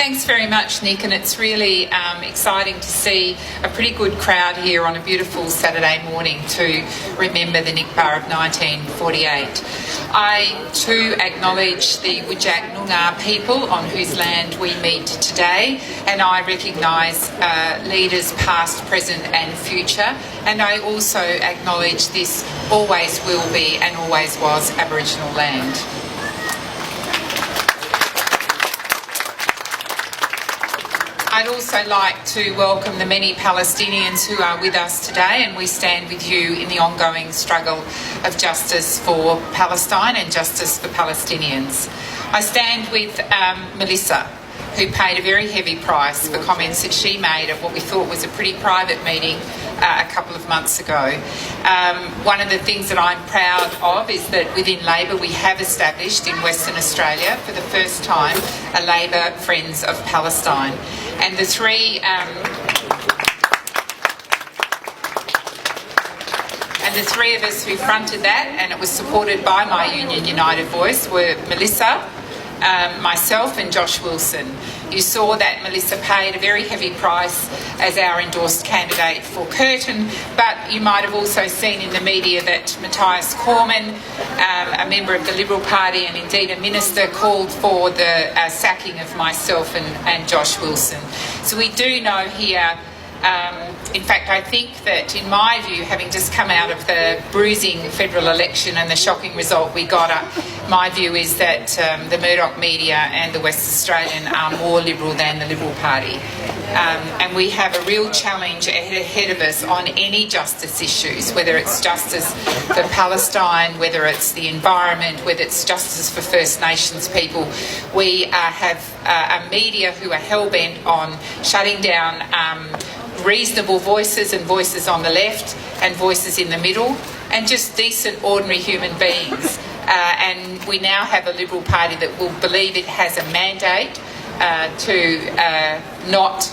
Thanks very much, Nick, and it's really exciting to see a pretty good crowd here on a beautiful Saturday morning to remember the Nakba of 1948. I too acknowledge the Whadjuk Noongar people on whose land we meet today, and I recognise leaders past, present and future, and I also acknowledge this always will be and always was Aboriginal land. I'd also like to welcome the many Palestinians who are with us today, and we stand with you in the ongoing struggle of justice for Palestine and justice for Palestinians. I stand with Melissa, who paid a very heavy price for comments that she made at what we thought was a pretty private meeting a couple of months ago. One of the things that I'm proud of is that within Labor we have established in Western Australia for the first time a Labor Friends of Palestine. And the three of us who fronted that, and it was supported by my union United Voice, were Melissa, myself and Josh Wilson. You saw that Melissa paid a very heavy price as our endorsed candidate for Curtin, but you might have also seen in the media that Matthias Cormann, a member of the Liberal Party and indeed a minister, called for the sacking of myself and Josh Wilson. So we do know here, in fact, I think that, in my view, having just come out of the bruising federal election and the shocking result we got, my view is that the Murdoch media and the West Australian are more Liberal than the Liberal Party. And we have a real challenge ahead of us on any justice issues, whether it's justice for Palestine, whether it's the environment, whether it's justice for First Nations people. We have a media who are hell-bent on shutting down reasonable voices and voices on the left and voices in the middle, and just decent ordinary human beings. And we now have a Liberal Party that will believe it has a mandate to not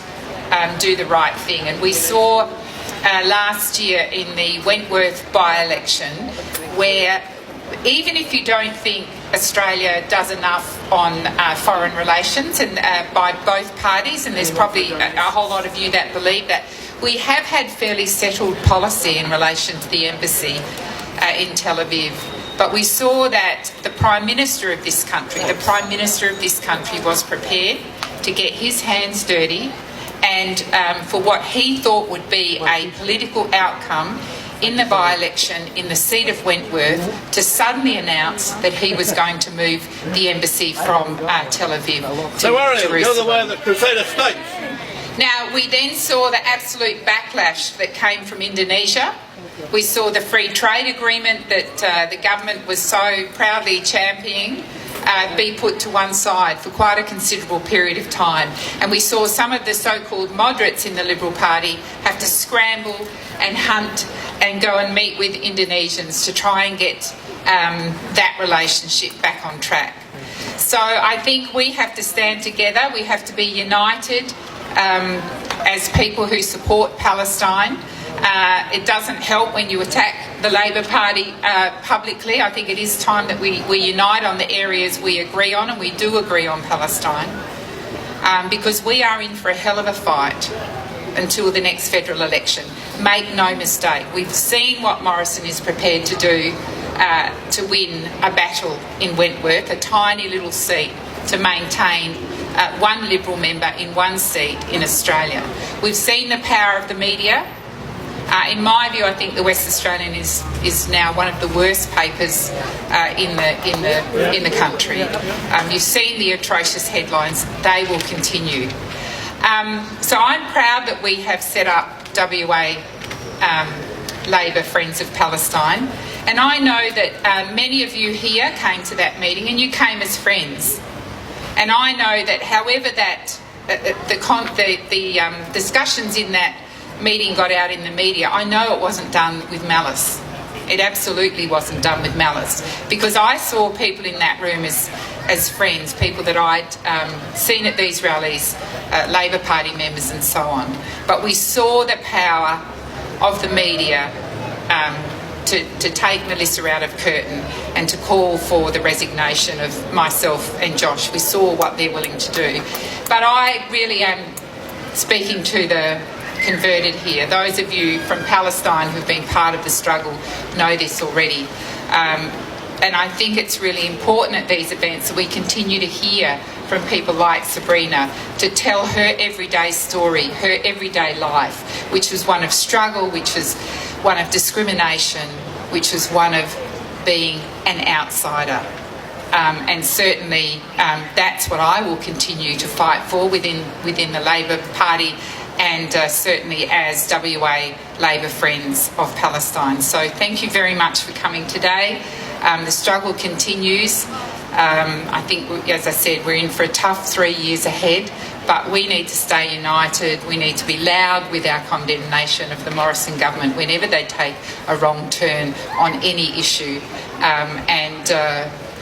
do the right thing. And we saw last year in the Wentworth by-election where, even if you don't think Australia does enough on foreign relations, and by both parties, and there's probably a whole lot of you that believe that, we have had fairly settled policy in relation to the embassy in Tel Aviv. But we saw that the Prime Minister of this country, was prepared to get his hands dirty and for what he thought would be a political outcome in the by-election in the seat of Wentworth, to suddenly announce that he was going to move the embassy from Tel Aviv to Jerusalem. You're the way of the Crusader states. Now, we then saw the absolute backlash that came from Indonesia. We saw the free trade agreement that the government was so proudly championing be put to one side for quite a considerable period of time. And we saw some of the so-called moderates in the Liberal Party have to scramble and hunt and go and meet with Indonesians to try and get that relationship back on track. So I think we have to stand together. We have to be united as people who support Palestine. It doesn't help when you attack the Labor Party publicly. I think it is time that we unite on the areas we agree on, and we do agree on Palestine, because we are in for a hell of a fight until the next federal election. Make no mistake, we've seen what Morrison is prepared to do to win a battle in Wentworth, a tiny little seat, to maintain one Liberal member in one seat in Australia. We've seen the power of the media. In my view, I think the West Australian is now one of the worst papers in the country. You've seen the atrocious headlines; they will continue. So I'm proud that we have set up WA Labor Friends of Palestine, and I know that many of you here came to that meeting, and you came as friends. And I know that, however that the discussions in that meeting got out in the media, I know it wasn't done with malice. It absolutely wasn't done with malice, because I saw people in that room as friends, people that I'd seen at these rallies, Labor Party members and so on. But we saw the power of the media to take Melissa out of curtain and to call for the resignation of myself and Josh. We saw what they're willing to do. But I really am speaking to the converted here. Those of you from Palestine who've been part of the struggle know this already. And I think it's really important at these events that we continue to hear from people like Sabrina, to tell her everyday story, her everyday life, which was one of struggle, which was one of discrimination, which was one of being an outsider. And certainly that's what I will continue to fight for within the Labor Party, and certainly as WA Labor Friends of Palestine. So thank you very much for coming today. The struggle continues. I think, as I said, we're in for a tough 3 years ahead, but we need to stay united. We need to be loud with our condemnation of the Morrison government whenever they take a wrong turn on any issue. And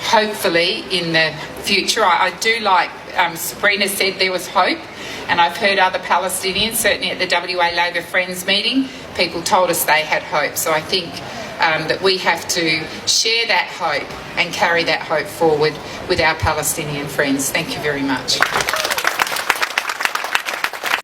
hopefully in the future, I do like Sabrina said there was hope, and I've heard other Palestinians, certainly at the WA Labor Friends meeting, people told us they had hope. So I think that we have to share that hope and carry that hope forward with our Palestinian friends. Thank you very much.